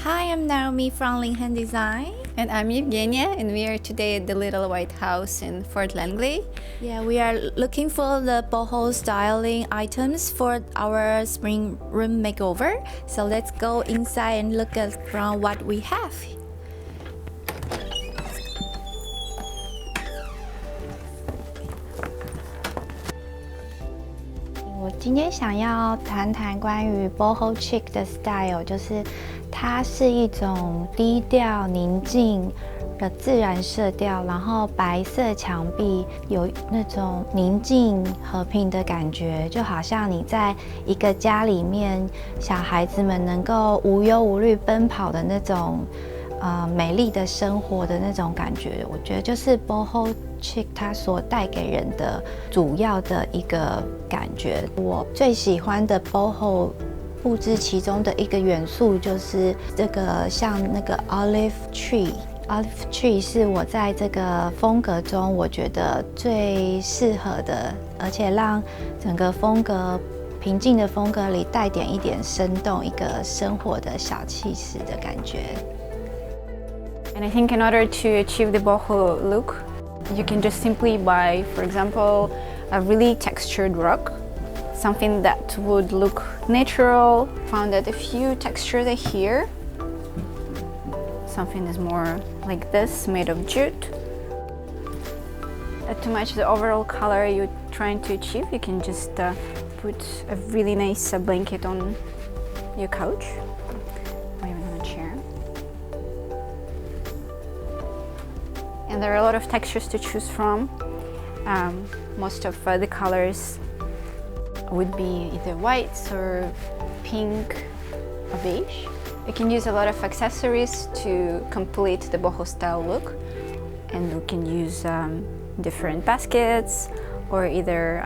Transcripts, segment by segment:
Hi, I'm Naomi from Linhan Design. And I'm Evgenia, and we are today at the Little White House in Fort Langley. Yeah, we are looking for the Boho styling items for our spring room makeover. So let's go inside and look around what we have. 我今天想要谈谈关于 Boho chic 的 style， 就是它是一种低调宁静的自然色调，然后白色墙壁有那种宁静和平的感觉，就好像你在一个家里面，小孩子们能够无忧无虑奔跑的那种美丽的生活的那种感觉。我觉得就是 Boho chic 它所带给人的主要的一个感觉。我最喜欢的 Boho 布置其中的一个元素就是这个像那个 olive tree。Olive tree 是我在这个风格中我觉得最适合的，而且让整个风格平静的风格里带点一点生动，一个生活的小气势的感觉。And I think in order to achieve the boho look, you can just simply buy, for example, a really textured rug, something that would look natural. Found that a few textures are here. Something is more like this, made of jute. To match the overall color you're trying to achieve, you can just put a really nice blanket on your couch or even on a chair. And there are a lot of textures to choose from. Most of the colors would be either whites or pink or beige. You can use a lot of accessories to complete the boho style look, and you can use different baskets or either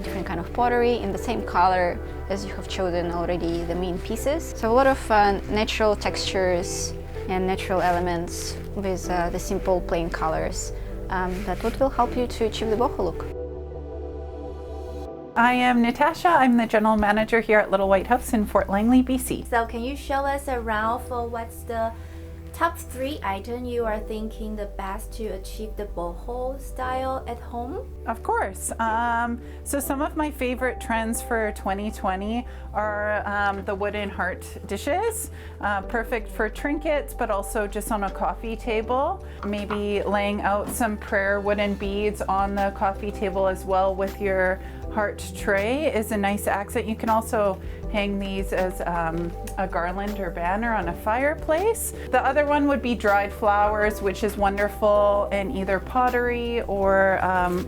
different kind of pottery in the same color as you have chosen already the main pieces. So a lot of natural textures and natural elements with the simple plain colors. That's what will help you to achieve the boho look. I am Natasha. I'm the general manager here at Little White House in Fort Langley, BC. So can you show us around for what's the top 3 items you are thinking the best to achieve the boho style at home? Of course. So some of my favorite trends for 2020 are the wooden heart dishes. Perfect for trinkets, but also just on a coffee table. Maybe laying out some prayer wooden beads on the coffee table as well with your heart tray is a nice accent. You can also hang these as a garland or banner on a fireplace. The other one would be dried flowers, which is wonderful in either pottery or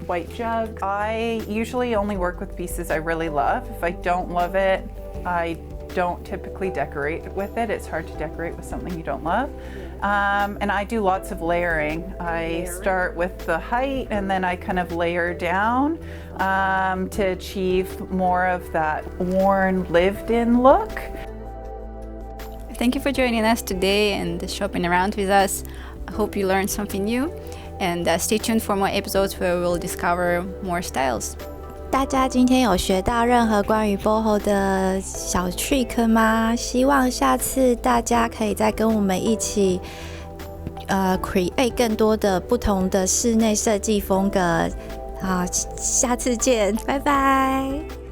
white jug. I usually only work with pieces I really love. If I don't love it, I don't typically decorate with it. It's hard to decorate with something you don't love. And I do lots of layering. I start with the height and then I kind of layer down to achieve more of that worn, lived-in look. Thank you for joining us today and shopping around with us. I hope you learned something new, and stay tuned for more episodes where we'll discover more styles. 大家今天有学到任何关于 Boho 的小 trick 吗？希望下次大家可以再跟我们一起create 更多的不同的室内设计风格。好，下次见，拜拜。